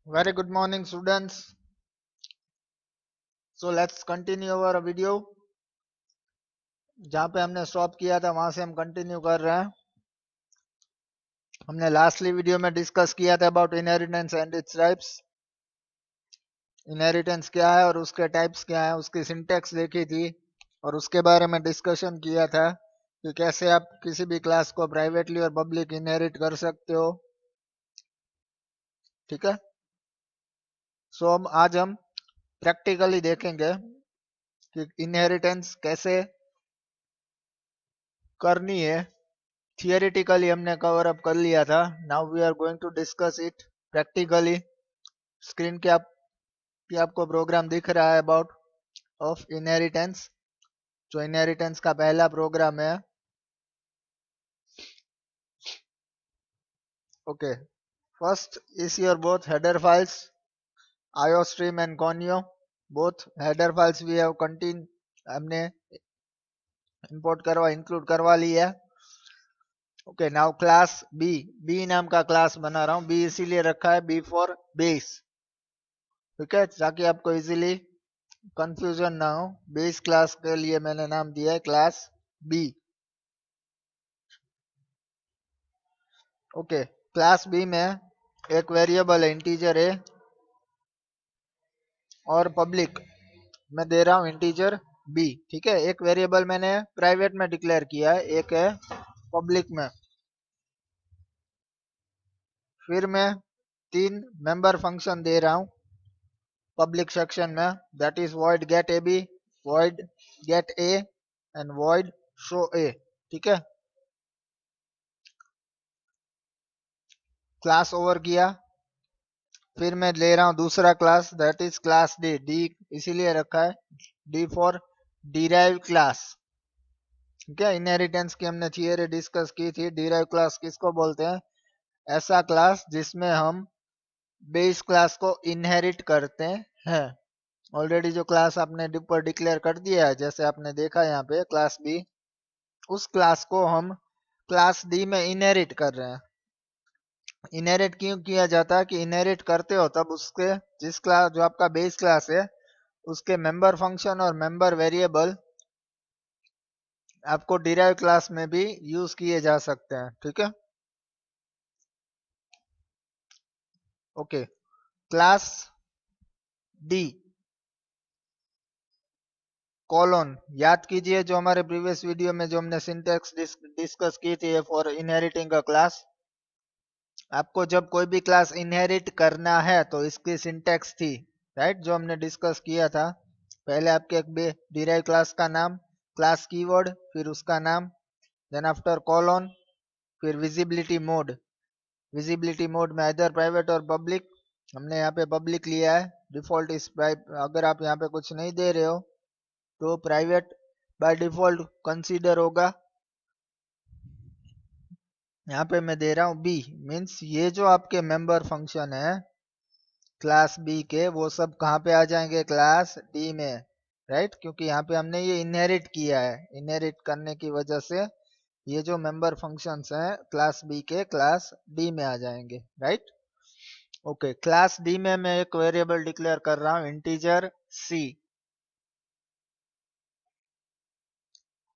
Very good morning, students. So let's continue our video. जहाँ पे हमने स्टॉप किया था वहां से हम कंटिन्यू कर रहे हैं. हमने लास्टली वीडियो में डिस्कस किया था about inheritance and its types. Inheritance क्या है और उसके टाइप्स क्या है, उसकी सिंटेक्स देखी थी और उसके बारे में डिस्कशन किया था कि कैसे आप किसी भी क्लास को प्राइवेटली और पब्लिक इनहेरिट कर सकते हो. ठीक है. सो आज हम प्रैक्टिकली देखेंगे कि इनहेरिटेंस कैसे करनी है. थियोरेटिकली हमने कवर अप कर लिया था. Now we are going to discuss it practically. Screen के आप पे आपको प्रोग्राम दिख रहा है अबाउट ऑफ इनहेरिटेंस. जो इनहेरिटेंस का पहला प्रोग्राम है. Okay. First is your both header files iostream and conio. Both header files we have continue हमने इंपोर्ट करवा इंक्लूड करवा लिया है. ओके. नाउ क्लास बी नाम का क्लास बना रहा हूँ. बी इसीलिए रखा है बी फॉर बेस. ठीक है, ताकि आपको इजीली कंफ्यूजन ना हो. बेस क्लास के लिए मैंने नाम दिया है class B. Okay. Class B में एक वेरिएबल है इंटीजर है और पब्लिक मैं दे रहा हूँ इंटीजर बी. ठीक है. एक वेरिएबल मैंने प्राइवेट में डिक्लेयर किया है, एक है पब्लिक में. फिर मैं 3 मेंबर फंक्शन दे रहा हूँ पब्लिक सेक्शन में. That is void get ab, void get a and void show a. ठीक है. क्लास ओवर किया. फिर मैं ले रहा हूँ दूसरा class that is class D. D इसीलिए रखा है डी फॉर डिराइव क्लास. ठीक है. इनहेरिटेंस की हमने थियरी डिस्कस की थी. डिराइव क्लास किसको बोलते हैं? ऐसा क्लास जिसमें हम बेस क्लास को इनहेरिट करते हैं. ऑलरेडी जो क्लास आपने ऊपर डिक्लेयर कर दिया है, जैसे आपने देखा यहाँ पे क्लास बी, उस क्लास को हम क्लास डी में इनहेरिट कर रहे हैं. इनहेरिट क्यों किया जाता है कि इनहेरिट करते हो तब उसके जिस क्लास जो आपका बेस क्लास है उसके मेंबर फंक्शन और मेंबर वेरिएबल आपको डिराइव क्लास में भी यूज किए जा सकते हैं. ठीक है. ओके. क्लास डी कॉलोन याद कीजिए जो हमारे प्रीवियस वीडियो में जो हमने सिंटेक्स डिस्कस की थी फॉर इनहेरिटिंग अ क्लास. आपको जब कोई भी क्लास इनहेरिट करना है तो इसकी सिंटेक्स थी, राइट, जो हमने डिस्कस किया था. पहले आपके एक डिराइव क्लास का नाम, क्लास कीवर्ड, फिर उसका नाम, देन आफ्टर कॉलोन, फिर विजिबिलिटी मोड. विजिबिलिटी मोड में इधर प्राइवेट और पब्लिक. हमने यहाँ पे पब्लिक लिया है. डिफॉल्ट इस अगर आप यहाँ पे कुछ नहीं दे रहे हो तो प्राइवेट बाय डिफॉल्ट कंसीडर होगा. यहाँ पे मैं दे रहा हूँ बी. मीन्स ये जो आपके मेंबर फंक्शन है क्लास बी के, वो सब कहाँ पे आ जाएंगे? क्लास डी में. राइट. क्योंकि यहाँ पे हमने ये इनहेरिट किया है. इनहेरिट करने की वजह से ये जो मेंबर फंक्शंस हैं क्लास बी के क्लास डी में आ जाएंगे. राइट. ओके. क्लास डी में मैं एक वेरिएबल डिक्लेयर कर रहा हूँ इंटीजर सी.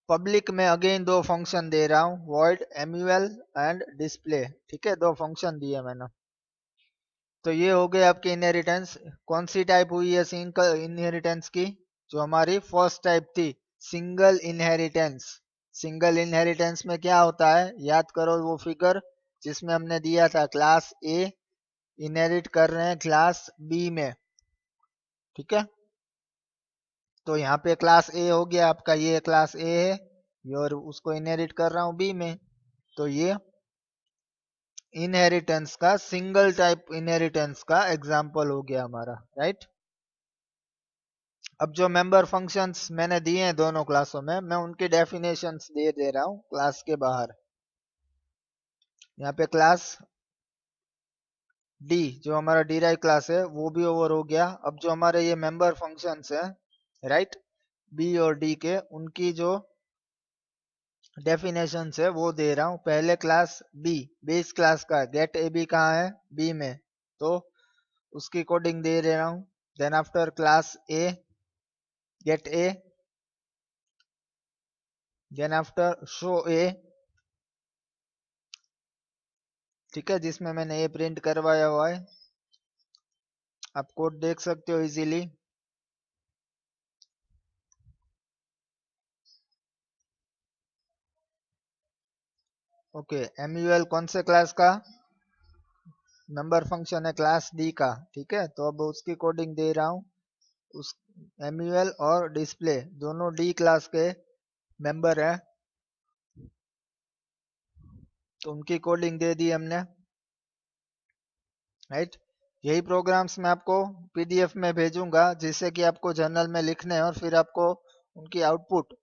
पब्लिक में अगेन 2 फंक्शन दे रहा हूँ void mul एंड डिस्प्ले. ठीक है. 2 फंक्शन दिए मैंने. तो ये हो गए आपकी इनहेरिटेंस. कौन सी टाइप हुई है सिंगल इनहेरिटेंस की? जो हमारी फर्स्ट टाइप थी, सिंगल इनहेरिटेंस. सिंगल इनहेरिटेंस में क्या होता है याद करो वो फिगर जिसमें हमने दिया था क्लास ए इनहेरिट कर रहे हैं क्लास बी में. ठीक है. तो यहाँ पे क्लास ए हो गया आपका, ये क्लास ए है और उसको इनहेरिट कर रहा हूँ बी में. तो ये इनहेरिटेंस का सिंगल टाइप इनहेरिटेंस का एग्जांपल हो गया हमारा. राइट. अब जो मेंबर फंक्शंस मैंने दिए हैं दोनों क्लासों में, मैं उनकी डेफिनेशंस दे रहा हूँ क्लास के बाहर. यहाँ पे क्लास डी जो हमारा डिराइव क्लास है वो भी ओवर हो गया. अब जो हमारे ये मेंबर फंक्शंस हैं, राइट, बी और डी के, उनकी जो डेफिनेशन है वो दे रहा हूँ. पहले क्लास बी बेस क्लास का गेट ए बी कहाँ है? बी में. तो उसकी कोडिंग दे रहा हूँ। Then after class A get A, then after show A, ठीक है, जिसमें मैंने ए प्रिंट करवाया हुआ है, आप कोड देख सकते हो इजीली। ओके, MUL कौन से क्लास का? मेंबर फंक्शन है क्लास डी का, ठीक है। तो अब उसकी कोडिंग दे रहा हूँ। उस MUL और डिस्प्ले दोनों डी क्लास के मेंबर है, तो उनकी कोडिंग दे दी हमने, राइट। यही प्रोग्राम्स मैं आपको PDF में भेजूंगा, जिससे कि आपको जर्नल में लिखने हैं और फिर आपको उनकी आउटपुट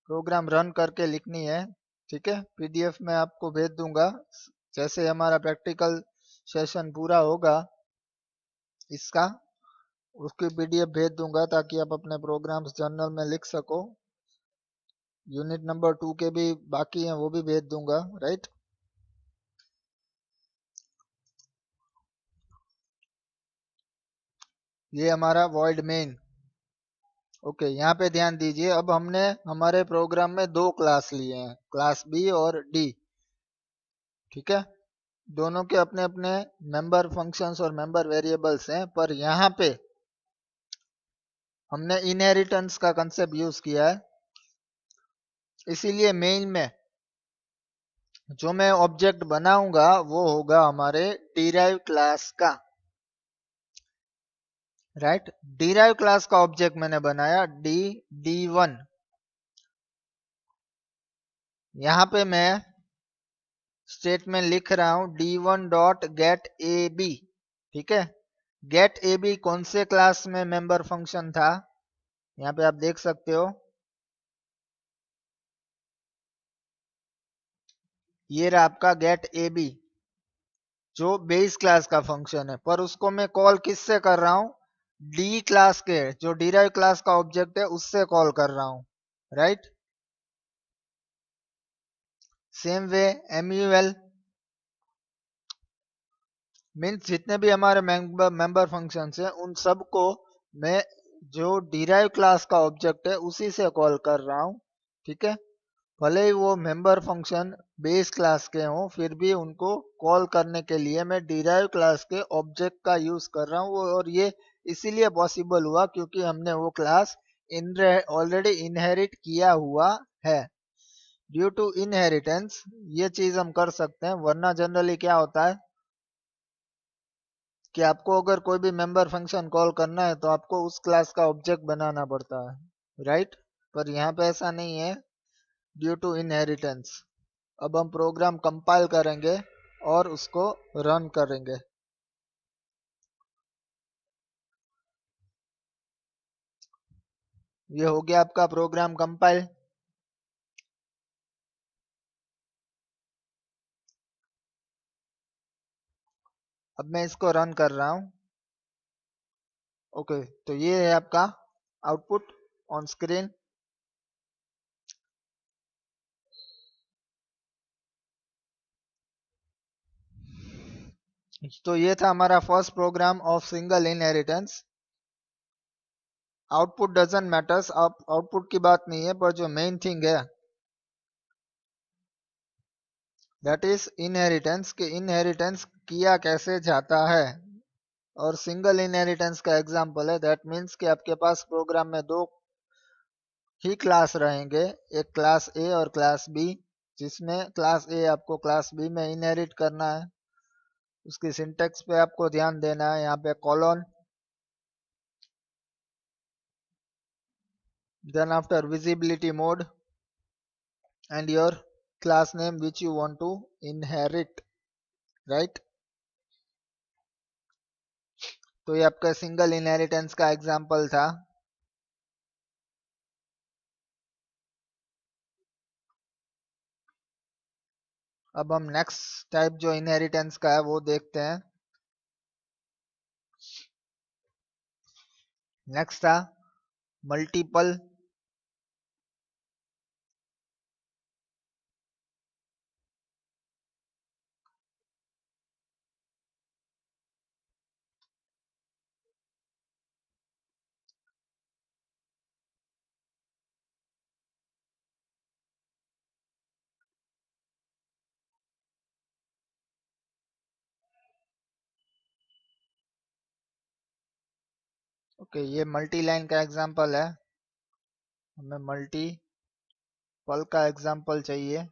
प्रोग्राम रन करके लिखनी है, ठीक है। PDF में आपको भेज दूंगा। जैसे हमारा प्रैक्टिकल सेशन पूरा होगा इसका, उसकी PDF भेज दूंगा ताकि आप अपने प्रोग्राम्स जर्नल में लिख सको। यूनिट नंबर 2 के भी बाकी हैं, वो भी भेज दूंगा, राइट। ये हमारा वॉइड मेन। ओके, यहाँ पे ध्यान दीजिए, अब हमने हमारे प्रोग्राम में दो क्लास लिए हैं, क्लास बी और डी, ठीक है। दोनों के अपने अपने मेंबर फंक्शंस और मेंबर वेरिएबल्स हैं, पर यहाँ पे हमने इनहेरिटेंस का कंसेप्ट यूज किया है। इसीलिए मेन में जो मैं ऑब्जेक्ट बनाऊंगा वो होगा हमारे डिराइव क्लास का, राइट। डिराइव क्लास का ऑब्जेक्ट मैंने बनाया D1। यहाँ पे मैं स्टेटमेंट लिख रहा हूं D1 dot gate A B, ठीक है। गेट ए बी कौन से क्लास में मेंबर फंक्शन था, यहाँ पे आप देख सकते हो, ये रहा आपका गेट ए बी, जो बेस क्लास का फंक्शन है, पर उसको मैं कॉल किससे कर रहा हूं? डी क्लास के, जो डिराइव क्लास का ऑब्जेक्ट है उससे कॉल कर रहा हूं, right. Same way MUL means जितने भी हमारे मेंबर फंक्शंस हैं उन सबको मैं जो डिराइव क्लास का ऑब्जेक्ट है उसी से कॉल कर रहा हूं, ठीक है। भले ही वो मेंबर फंक्शन बेस क्लास के हों, फिर भी उनको कॉल करने के लिए मैं डिराइव क्लास के ऑब्जेक्ट का यूज कर रहा हूँ, और ये इसीलिए पॉसिबल हुआ क्योंकि हमने वो क्लास ऑलरेडी इनहेरिट किया हुआ है। ड्यू टू इनहेरिटेंस ये चीज हम कर सकते हैं, वरना जनरली क्या होता है कि आपको अगर कोई भी मेंबर फंक्शन कॉल करना है तो आपको उस क्लास का ऑब्जेक्ट बनाना पड़ता है, राइट। पर यहाँ पे ऐसा नहीं है, ड्यू टू इनहेरिटेंस। अब हम प्रोग्राम कंपाइल करेंगे और उसको रन करेंगे। ये हो गया आपका प्रोग्राम कंपाइल। अब मैं इसको रन कर रहा हूँ। ओके, तो ये है आपका आउटपुट ऑन स्क्रीन। तो ये था हमारा first program of single inheritance. Output doesn't matters, output की बात नहीं है, पर जो मेन थिंग है दैट इज इनहेरिटेंस, कि इनहेरिटेंस किया कैसे जाता है। और सिंगल इनहेरिटेंस का एग्जांपल है, दैट मीन्स कि आपके पास प्रोग्राम में दो ही क्लास रहेंगे, एक क्लास ए और क्लास बी, जिसमें क्लास ए आपको क्लास बी में इनहेरिट करना है। उसकी सिंटेक्स पे आपको ध्यान देना है, यहाँ पे colon, then after visibility mode and your class name which you want to inherit, right. तो ये आपका सिंगल इनहेरिटेंस का एग्जांपल था। अब हम नेक्स्ट टाइप जो इनहेरिटेंस का है वो देखते हैं। नेक्स्ट था मल्टीपल। ओके, ये मल्टी लाइन का एग्जांपल है, हमें मल्टीपल का एग्जांपल चाहिए।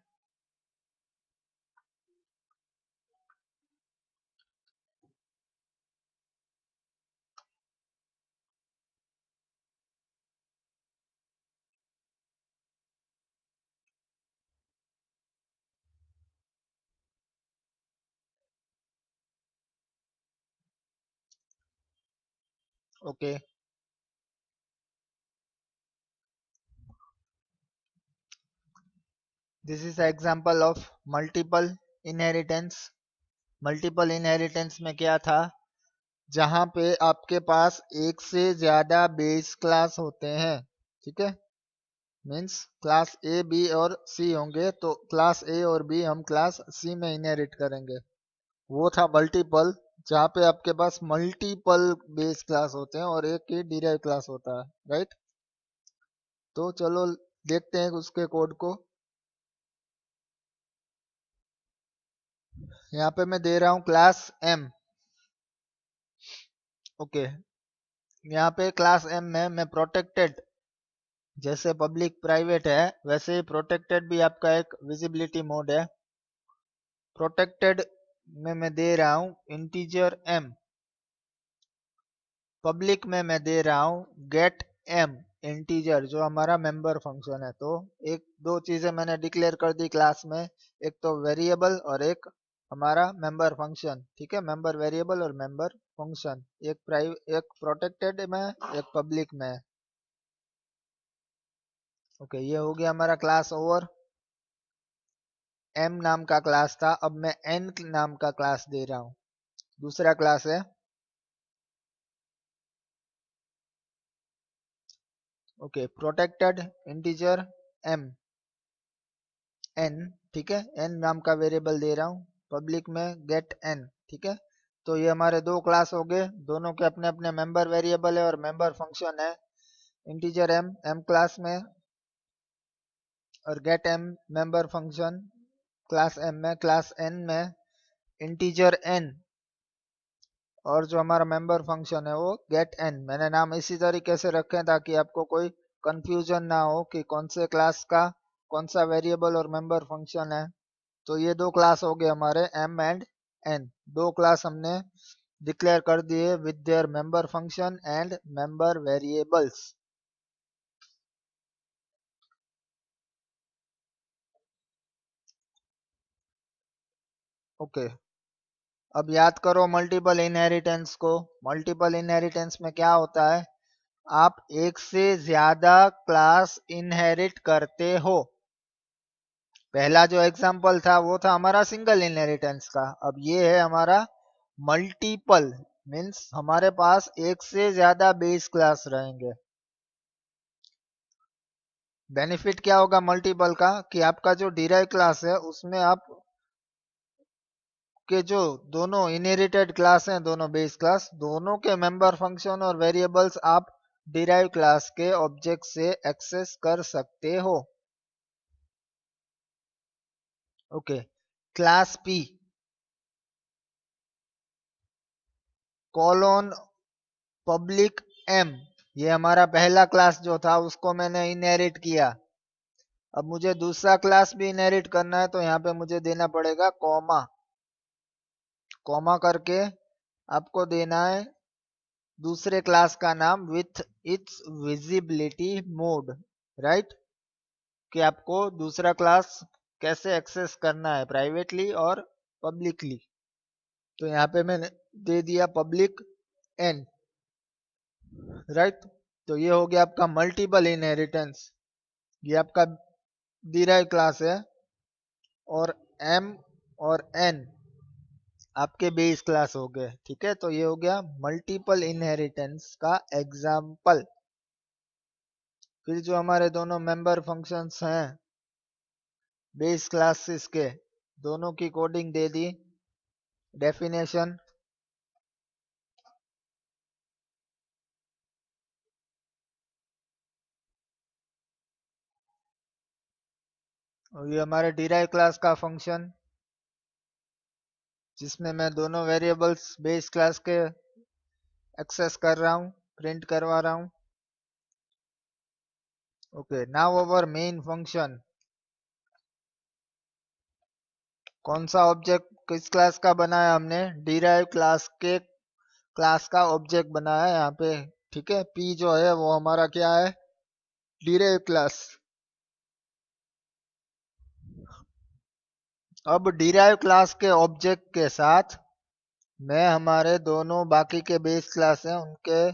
Okay, this is example of multiple inheritance. Multiple inheritance में क्या था, जहां पे आपके पास एक से ज्यादा बेस क्लास होते हैं, ठीक है, मीन्स क्लास ए बी और सी होंगे, तो क्लास ए और बी हम क्लास सी में इनहेरिट करेंगे। वो था मल्टीपल, जहाँ पे आपके पास मल्टीपल बेस क्लास होते हैं और एक ही डिराइव क्लास होता है, राइट। तो चलो देखते हैं उसके कोड को। यहाँ पे मैं दे रहा हूँ क्लास एम। ओके, यहाँ पे क्लास एम में मैं प्रोटेक्टेड, जैसे पब्लिक प्राइवेट है वैसे ही प्रोटेक्टेड भी आपका एक विजिबिलिटी मोड है। प्रोटेक्टेड में मैं दे रहा हूँ इंटीजर एम, पब्लिक में मैं दे रहा हूँ गेट एम इंटीजर, जो हमारा मेंबर फंक्शन है। तो एक दो चीजें मैंने डिक्लेयर कर दी क्लास में, एक तो वेरिएबल और एक हमारा मेंबर फंक्शन, ठीक है, मेंबर वेरिएबल और मेंबर फंक्शन, एक प्रोटेक्टेड में एक पब्लिक में। ओके, ये हो गया हमारा क्लास ओवर। एम नाम का क्लास था, अब मैं एन नाम का क्लास दे रहा हूँ, दूसरा क्लास है। Okay, protected integer M N, ठीक है, एन नाम का वेरिएबल दे रहा हूँ, पब्लिक में गेट एन, ठीक है। तो ये हमारे दो क्लास हो गए, दोनों के अपने अपने मेंबर वेरिएबल है और मेंबर फंक्शन है। इंटीजर एम एम क्लास में और get M member function class M में, क्लास एन में इंटीजर एन और जो हमारा मेंबर फंक्शन है वो गेट एन। मैंने नाम इसी तरीके से रखे हैं ताकि आपको कोई कंफ्यूजन ना हो कि कौन से क्लास का कौन सा वेरिएबल और मेंबर फंक्शन है। तो ये दो क्लास हो गए हमारे एम एंड एन, दो क्लास हमने डिक्लेयर कर दिए with their member function and member variables. Okay, अब याद करो मल्टीपल इनहेरिटेंस को। मल्टीपल इनहेरिटेंस में क्या होता है, आप एक से ज्यादा क्लास इनहेरिट करते हो। पहला जो एग्जांपल था वो था हमारा सिंगल इनहेरिटेंस का, अब ये है हमारा मल्टीपल, मीन्स हमारे पास एक से ज्यादा बेस क्लास रहेंगे। बेनिफिट क्या होगा मल्टीपल का, कि आपका जो डिराइव क्लास है उसमें आप के जो दोनों इनहेरिटेड क्लास हैं, दोनों बेस क्लास, दोनों के मेंबर फंक्शन और वेरिएबल्स आप डिराइव क्लास के ऑब्जेक्ट से एक्सेस कर सकते हो। Okay, class P colon public M, ये हमारा पहला क्लास जो था उसको मैंने इनहेरिट किया। अब मुझे दूसरा क्लास भी इनहेरिट करना है, तो यहाँ पे मुझे देना पड़ेगा कॉमा, कॉमा करके आपको देना है दूसरे क्लास का नाम with its visibility mode, right, कि आपको दूसरा क्लास कैसे एक्सेस करना है, प्राइवेटली और पब्लिकली। तो यहाँ पे मैंने दे दिया पब्लिक एन, राइट। तो ये हो गया आपका मल्टीपल इनहेरिटेंस, ये आपका डिराइव क्लास है और एम और एन आपके बेस क्लास हो गए, ठीक है। तो ये हो गया मल्टीपल इनहेरिटेंस का एग्जाम्पल। फिर जो हमारे दोनों मेंबर फंक्शंस हैं बेस क्लासेस के, दोनों की कोडिंग दे दी, डेफिनेशन। और ये हमारे डिराइव क्लास का फंक्शन, जिसमें मैं दोनों वेरिएबल्स बेस क्लास के एक्सेस कर रहा हूँ। प्रिंट करवा रहा हूं। Okay, now our main function. कौन सा ऑब्जेक्ट किस क्लास का बनाया हमने? डिराइव क्लास के क्लास का ऑब्जेक्ट बनाया है यहाँ पे। ठीक है, पी जो है वो हमारा क्या है? Derive class. अब डिराइव क्लास के ऑब्जेक्ट के साथ मैं हमारे दोनों बाकी के बेस क्लास हैं उनके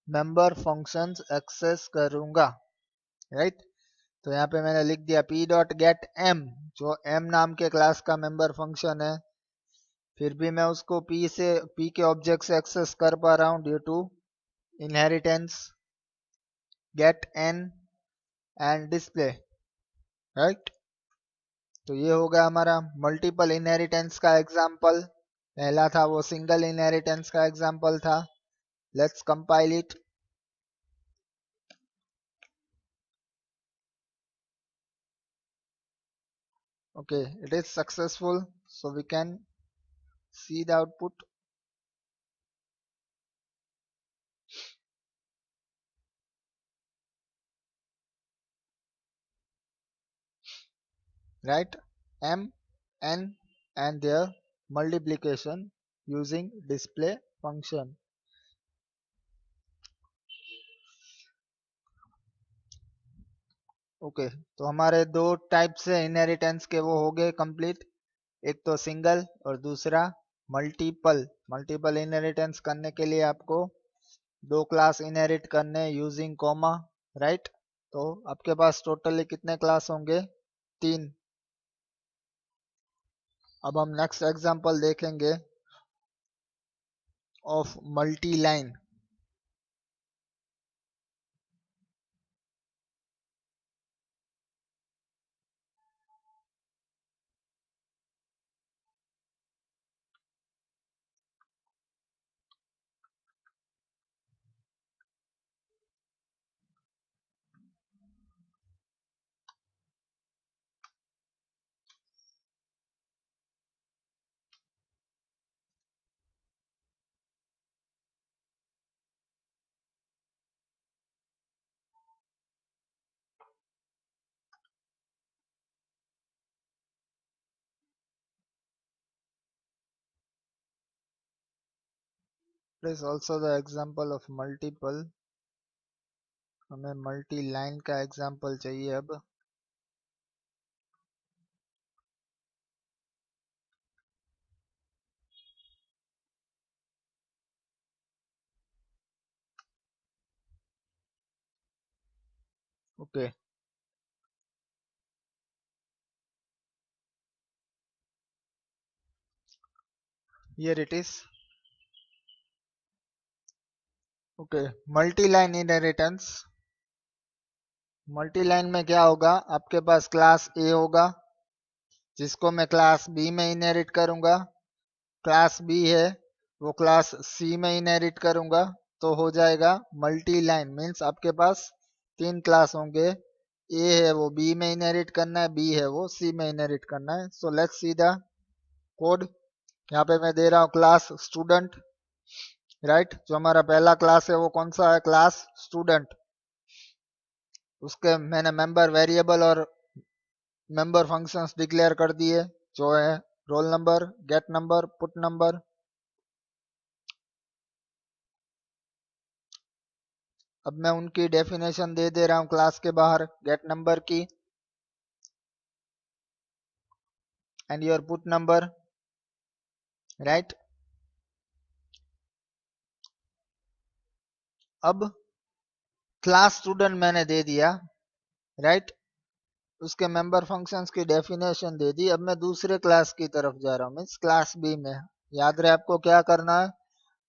मेंबर फंक्शंस एक्सेस करूंगा। राइट, तो यहाँ पे मैंने लिख दिया पी डॉट गेट एम, जो एम नाम के क्लास का मेंबर फंक्शन है। फिर भी मैं उसको पी के ऑब्जेक्ट से एक्सेस कर पा रहा हूँ due to inheritance get N and display. Right, तो ये हो गया हमारा मल्टीपल इनहेरिटेंस का एग्जाम्पल। पहला था वो सिंगल इनहेरिटेंस का एग्जाम्पल था। Let's compile it. Okay, it is successful, so we can see the output. Right, m, n and their multiplication using display function. Okay, तो हमारे दो टाइप से इनहेरिटेंस के वो हो गए कंप्लीट। एक तो सिंगल और दूसरा मल्टीपल। मल्टीपल इनहेरिटेंस करने के लिए आपको दो क्लास इनहेरिट करने यूजिंग कॉमा। राइट, तो आपके पास टोटली कितने क्लास होंगे? 3। अब हम नेक्स्ट एग्जांपल देखेंगे of multi line. It is also the example of multiple। हमें मल्टी लाइन का एग्जांपल चाहिए अब। Okay, here it is. Okay, multi line inheritance. Multi line में क्या होगा? आपके पास क्लास ए होगा जिसको मैं क्लास बी में इनहेरिट करूंगा। क्लास बी है वो क्लास सी में इनहेरिट करूंगा, तो हो जाएगा मल्टी लाइन। मीन्स आपके पास 3 क्लास होंगे। ए है वो बी में इनहेरिट करना है, बी है वो सी में इनहेरिट करना है। So let's see the code. यहाँ पे मैं दे रहा हूँ क्लास स्टूडेंट। राइट, जो हमारा पहला क्लास है वो कौन सा है? Class student. उसके मैंने मेंबर वेरिएबल और मेंबर फंक्शंस डिक्लेयर कर दिए, जो है roll number, get number, put number. अब मैं उनकी डेफिनेशन दे रहा हूँ क्लास के बाहर, गेट नंबर की and your put number. Right, अब क्लास स्टूडेंट मैंने दे दिया। राइट, उसके मेंबर फंक्शंस की डेफिनेशन दे दी। अब मैं दूसरे क्लास की तरफ जा रहा हूँ, मीन्स क्लास बी में। याद रहे आपको क्या करना है?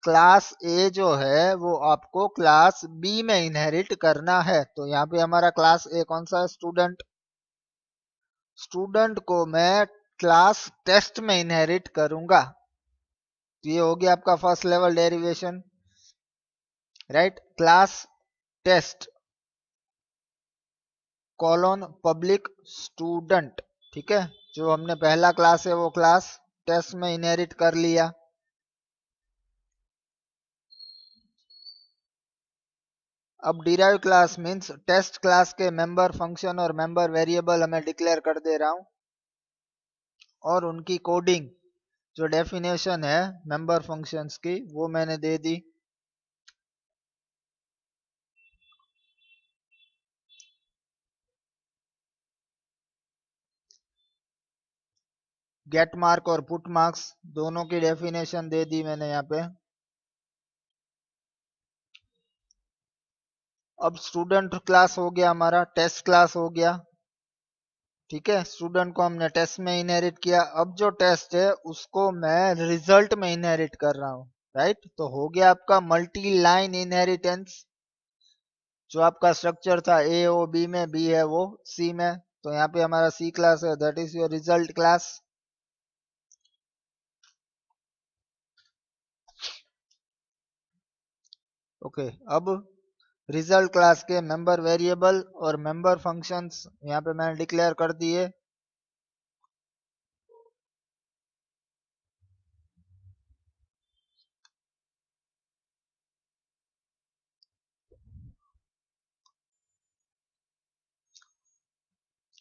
क्लास ए जो है वो आपको क्लास बी में इनहेरिट करना है। तो यहाँ पे हमारा क्लास ए कौन सा है? स्टूडेंट। स्टूडेंट को मैं क्लास टेस्ट में इनहेरिट करूंगा। तो ये हो गया आपका first level derivation. Right, class test colon public student. ठीक है, जो हमने पहला क्लास है वो क्लास टेस्ट में इनहेरिट कर लिया। अब derive class means test class के मेंबर फंक्शन और मेंबर वेरिएबल हमें डिक्लेयर कर दे रहा हूं, और उनकी कोडिंग जो डेफिनेशन है मेंबर फंक्शंस की वो मैंने दे दी। गेट मार्क और पुट मार्क्स दोनों की डेफिनेशन दे दी मैंने यहाँ पे। अब स्टूडेंट क्लास हो गया, हमारा टेस्ट क्लास हो गया, ठीक है। स्टूडेंट को हमने टेस्ट में इनहेरिट किया, अब जो टेस्ट है उसको मैं रिजल्ट में इनहेरिट कर रहा हूँ, राइट। तो हो गया आपका मल्टी लाइन इनहेरिटेंस। जो आपका स्ट्रक्चर था ए ओ बी में, बी है वो सी में, तो यहाँ पे हमारा सी क्लास है, that is your result class. Okay, अब रिजल्ट क्लास के मेंबर वेरिएबल और मेंबर फंक्शंस यहाँ पे मैंने डिक्लेयर कर दिए।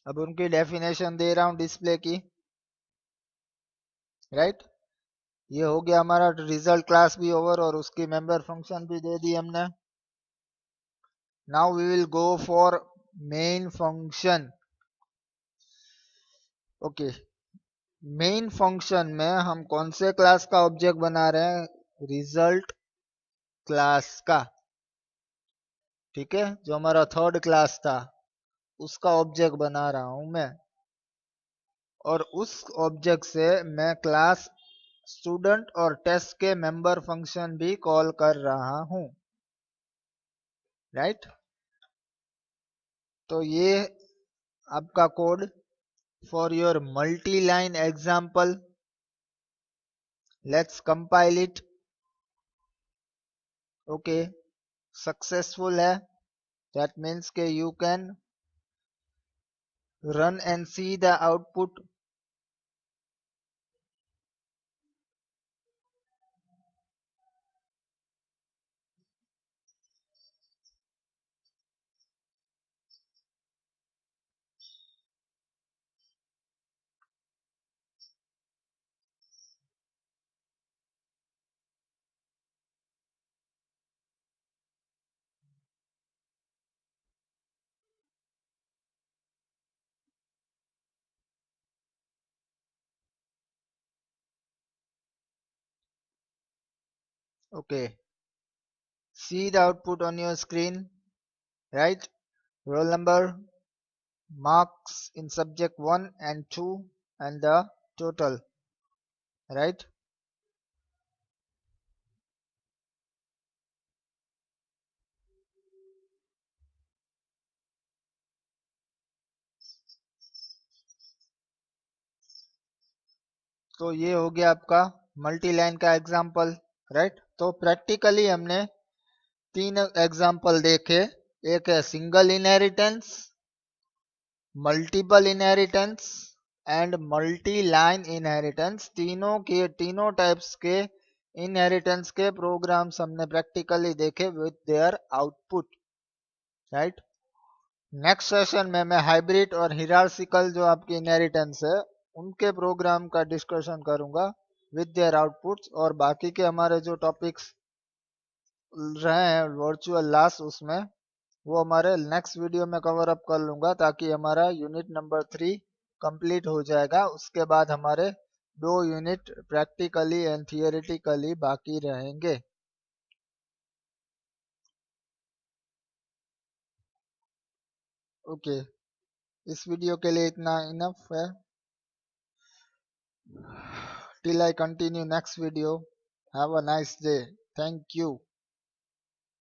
अब उनकी डेफिनेशन दे रहा हूँ डिस्प्ले की, राइट। ये हो गया हमारा रिजल्ट क्लास भी ओवर, और उसकी मेंबर फंक्शन भी दे दी हमने। Now we will go for main function. Okay, main function में हम कौन से क्लास का ऑब्जेक्ट बना रहे हैं? रिजल्ट क्लास का, ठीक है। जो हमारा थर्ड क्लास था उसका ऑब्जेक्ट बना रहा हूं मैं, और उस ऑब्जेक्ट से मैं क्लास स्टूडेंट और टेस्ट के मेंबर फंक्शन भी कॉल कर रहा हूं, राइट। तो ये आपका code for your multi line example. Let's compile it. Okay, successful है, दैट मीन्स के you can run and see the output। Okay, see the output on your screen, right? Roll number, marks in subject 1 and 2, and the total, right? तो ये हो गया आपका multi line का example, right. तो practically हमने तीन एग्जाम्पल देखे। एक है single inheritance, multiple inheritance and multi line inheritance. तीनों टाइप्स के इनहेरिटेंस के प्रोग्राम्स हमने प्रैक्टिकली देखे with their output, right. Next session में मैं हाइब्रिड और हिरार्चिकल जो आपकी इनहेरिटेंस है उनके प्रोग्राम का डिस्कशन करूंगा विद देयर आउटपुट्स, और बाकी के हमारे जो टॉपिक्स रहे हैं वर्चुअल लास्ट उसमें वो हमारे नेक्स्ट वीडियो में कवर अप कर लूंगा, ताकि हमारा यूनिट नंबर 3 कंप्लीट हो जाएगा। उसके बाद हमारे 2 यूनिट प्रैक्टिकली एंड थियोरेटिकली बाकी रहेंगे। ओके, इस वीडियो के लिए इतना इनफ है। Till I continue next video. Have a nice day. Thank you.